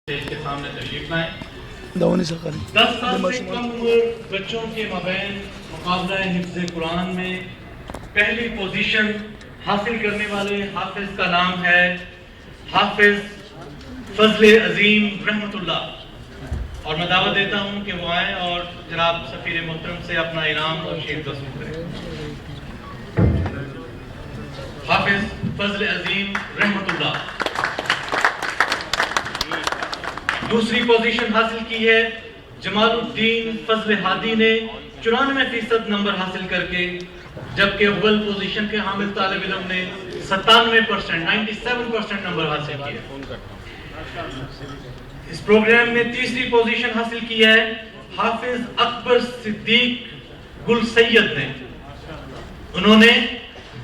के सामने तशरीफ लाएं। 10 साल से कम उम्र बच्चों के माबैन मुकाबला हिफ्ज़ कुरान में पहली पोजीशन हासिल करने वाले हाफिज का नाम है हाफिज फजले अजीम रहमतुल्लाह। और मैं दावत देता हूं कि वो आए और जनाब सफीर मोहतरम से अपना इनाम और शेर वसूल करें। हाफिज फजले अजीम रहमतुल्लाह। दूसरी पोजीशन हासिल की है जमालुद्दीन फजले हादी ने 94% नंबर हासिल करके, जबकि अव्वल पोजीशन के हामिल तालिब इल्म ने 97% नंबर हासिल किए। इस प्रोग्राम में तीसरी पोजीशन हासिल की है हाफिज अकबर सिद्दीक गुल सैयद ने। उन्होंने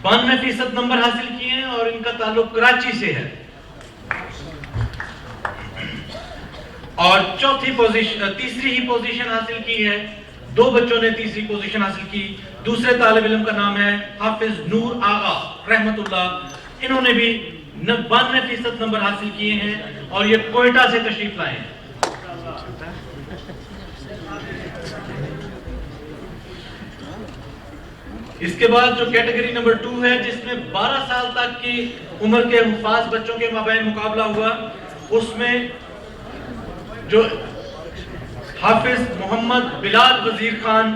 92% नंबर हासिल किए हैं और इनका ताल्लुक कराची से है। और तीसरी ही पोजीशन हासिल की है, दो बच्चों ने तीसरी पोजीशन हासिल की। दूसरे तालिब इल्म का नाम है हाफिज नूर आगा रहमतुल्लाह। इन्होंने भी 92% नंबर हासिल किए हैं और ये कोयटा से तशरीफ लाए हैं। इसके बाद जो कैटेगरी नंबर 2 है, जिसमें 12 साल तक की उम्र के हुफाज बच्चों के माबैन मुकाबला हुआ, उसमें जो हाफिज मोहम्मद बिलाल वजीर खान,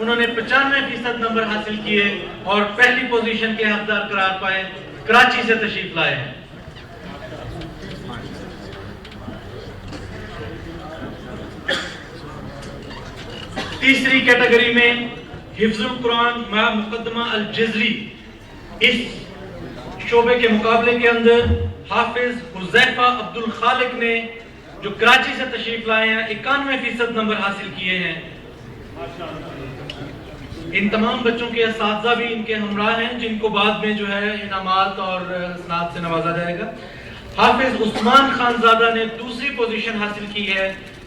उन्होंने 95% नंबर हासिल किए और पहली पोजीशन के हकदार करार पाए, कराची से तशरीफ लाए हैं। तीसरी कैटेगरी में हिफ्जुल कुरान मा मुकद्दमा अल जज़री, इस शोबे के मुकाबले के अंदर हाफिज हुज़ैफा अब्दुल खालिक ने, जो कराची से तशरीफ लाए हैं, 91% नंबर हासिल किए हैं। इन तमाम बच्चों के असातिज़ा भी इनके हमराह हैं, जिनको बाद में जो है इनामात और सनात से नवाजा जाएगा। हाफिज उस्मान खानजादा ने दूसरी पोजीशन हासिल की है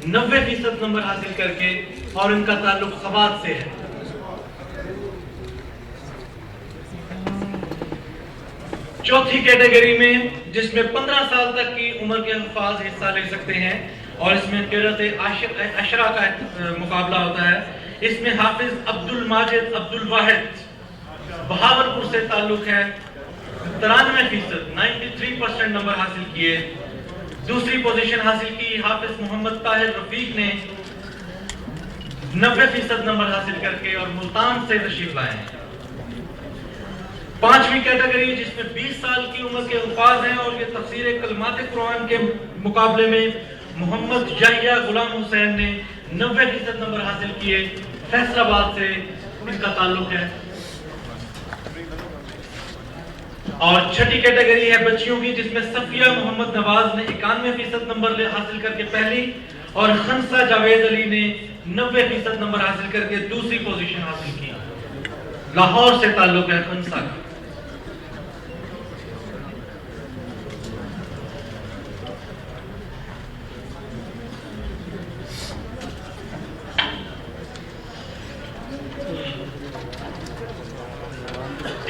90% नंबर हासिल करके, और इनका ताल्लुक खवात से है। चौथी कैटेगरी में, जिसमें 15 साल तक की उम्र के अल्फाज हिस्सा ले सकते हैं और इसमें क़िराअत अशरा का मुकाबला होता है, इसमें हाफिज अब्दुल माजिद अब्दुल वाहिद बहावलपुर से ताल्लुक है। 93% नंबर हासिल किए। दूसरी पोजीशन हासिल की हाफिज मोहम्मद ताहिर रफीक ने 90% नंबर हासिल करके और मुल्तान से तशरीफ लाए हैं। पांचवी कैटेगरी, जिसमें 20 साल की उम्र के अल्फाज हैं और ये तफसीर कलमात कुरान के मुकाबले में मोहम्मद याहिया गुलाम हुसैन ने 90% नंबर हासिल किए, फैसलाबाद से इनका ताल्लुक है। और छठी कैटेगरी है बच्चियों की, जिसमें सफिया मोहम्मद नवाज ने 91% नंबर हासिल करके पहली, और खंसा जावेद अली ने 90% नंबर हासिल करके दूसरी पोजीशन हासिल की। लाहौर से ताल्लुक है खंसा का।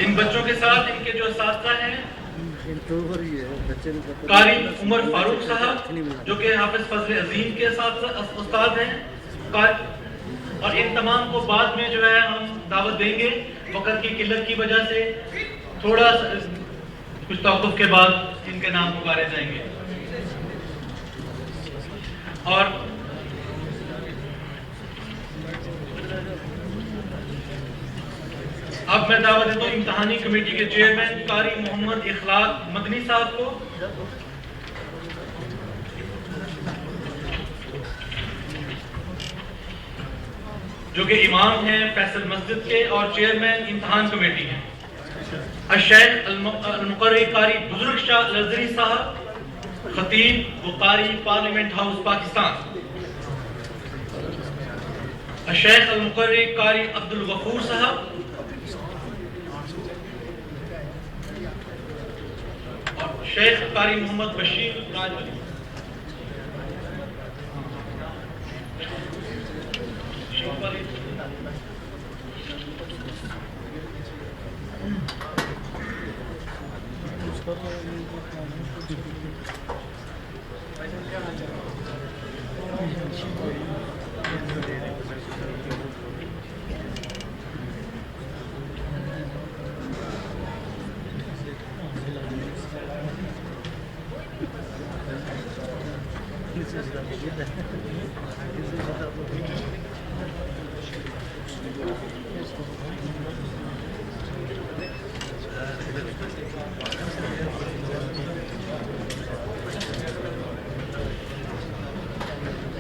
इन बच्चों के साथ इनके जो असातिज़ा हैं, कारी उमर फारूक साहब, जो कि हाफिज फजले अजीम के साथ उस्ताद हैं, और इन तमाम को बाद में जो है हम दावत देंगे। वक्त की किल्लत की वजह से थोड़ा कुछ तौक़ुफ़ के बाद इनके नाम पुकारे जाएंगे। और अब मैं दावत देता हूँ इम्तिहानी कमेटी के चेयरमैन कारी मोहम्मद इखलाक मदनी साहब को। जो कि इमाम हैं फैसल मस्जिद के और चेयरमैन इम्तिहान कमेटी हैं। अशैख अल-मुक़र्री कारी बुजुर्ग शाह लज़री साहब, खतीब व कारी पार्लियामेंट हाउस पाकिस्तान। अशैख अल-मुक़र्री कारी अब्दुल गफूर साहब, और शेख कारी मोहम्मद बशीर राजवली। उसका तो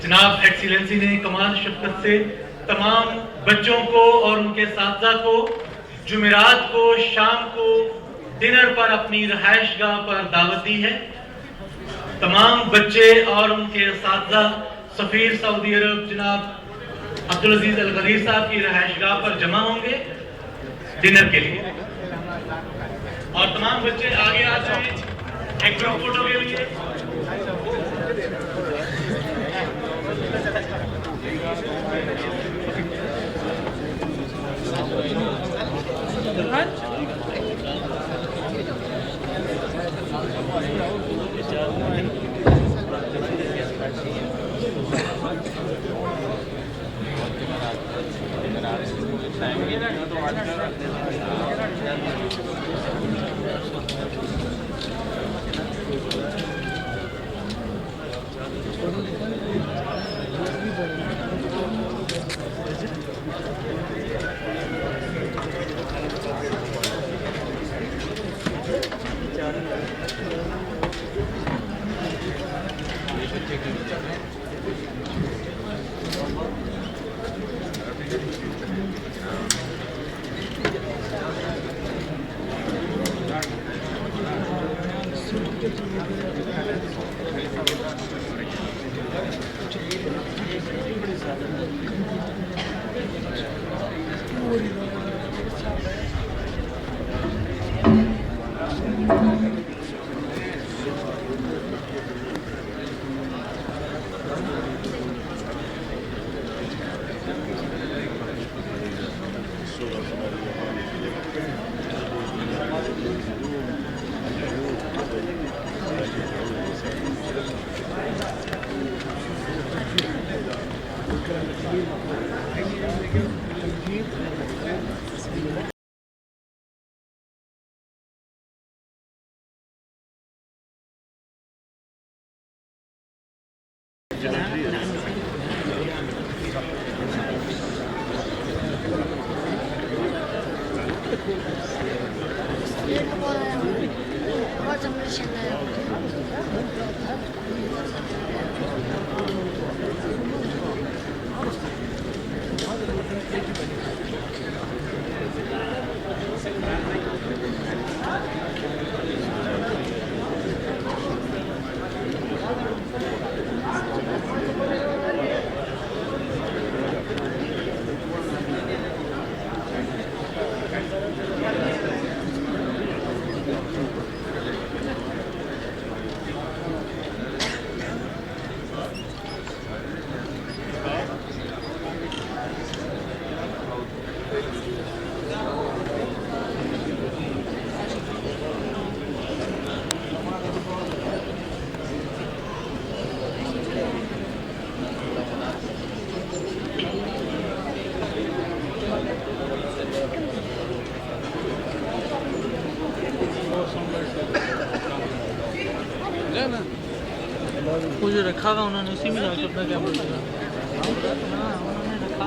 जनाब एक्सीलेंसी ने कमाल शफ़क़त से तमाम बच्चों को और उनके साथी को जुमेरात को शाम को डिनर पर अपनी रहायशगाह पर दावत दी है। तमाम बच्चे और उनके साथी सफीर सऊदी अरब जनाब अब्दुल अजीज अल गदीर साहब की रहायशगाह पर जमा होंगे डिनर के लिए, और तमाम बच्चे आगे आ जाएं एक ग्रुप फोटो के लिए। वो जो रखा हुआ उन्होंने उसी में जाकर अपना कैमरा लगा उन्होंने रखा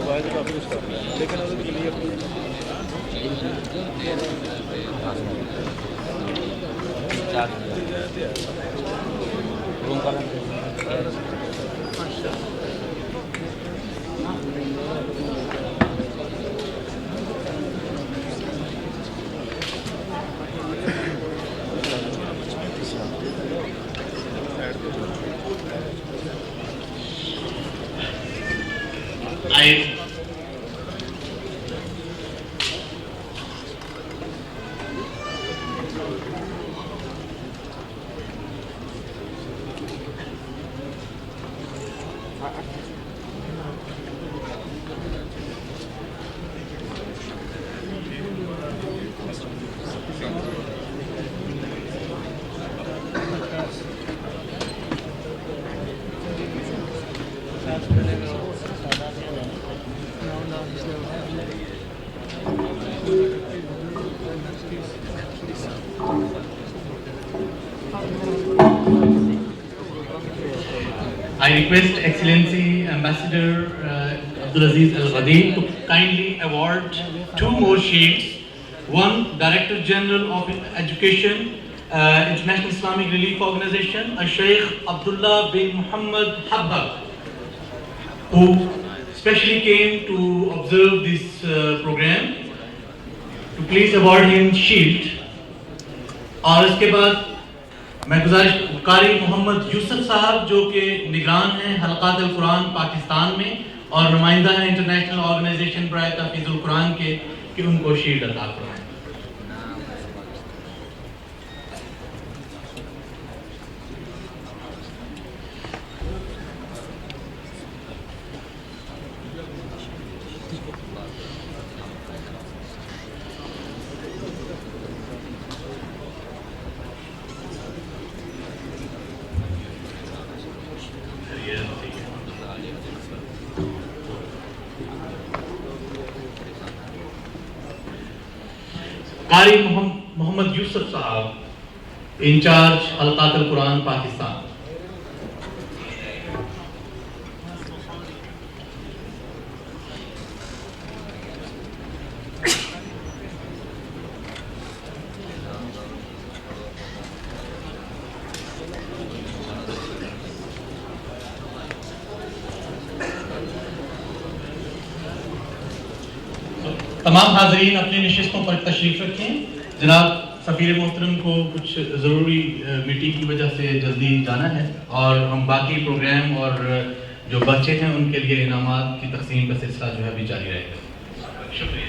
मोबाइल से काफ़ी कुछ कर रहा है लेकिन अगर क्लियर रूम का I request Excellency Ambassador Abdulaziz Al Ghadir to kindly award 2 more sheets. One, Director General of Education, International Islamic Relief Organization, Sheikh Abdullah bin Muhammad Habbab, who specially came to observe this program, to please award him shield. और इसके बाद मैं गुजारिश कारी मोहम्मद यूसुफ साहब जो कि निगरान हैं हलकात अल कुरान पाकिस्तान में और नुमाइंदा हैं इंटरनेशनल ऑर्गेनाइजेशन बराए तहफ़ीज़ुल कुरान के, कि उनको शील्ड अता फरमाएं। कारी मोहम्मद यूसुफ साहब, इंचार्ज हलकात अल कुरान पाकिस्तान। तमाम हाज़रीन अपनी नशिस्तों पर तशरीफ़ रखें। जनाब सफ़ीर मोहतरम को कुछ ज़रूरी मीटिंग की वजह से जल्दी जाना है और हम बाकी प्रोग्राम और जो बच्चे हैं उनके लिए इनामात की तकसीम का सिलसिला जो है अभी जारी रहेगा। शुक्रिया।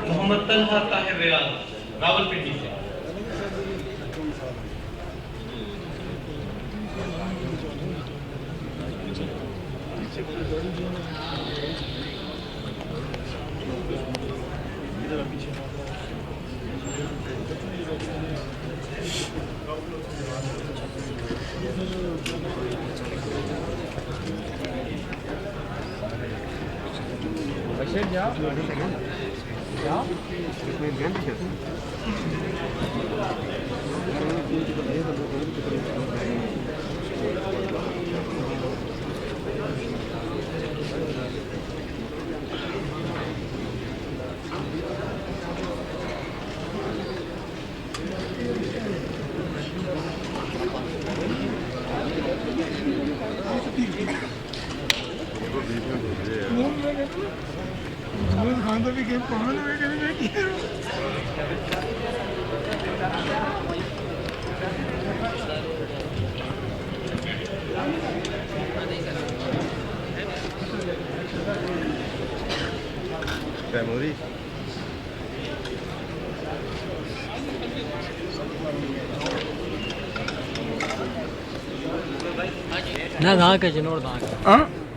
मोहम्मद तलहा ताहिर रियाज रावलपिंडी से। ਖਾਂਦਾ ਵੀ ਕਿ ਪਾਉਣ ਹੋਏ ਕਹਿੰਦੇ ਕੀ memory. ना ना के जनोर दाग ਹਾਂ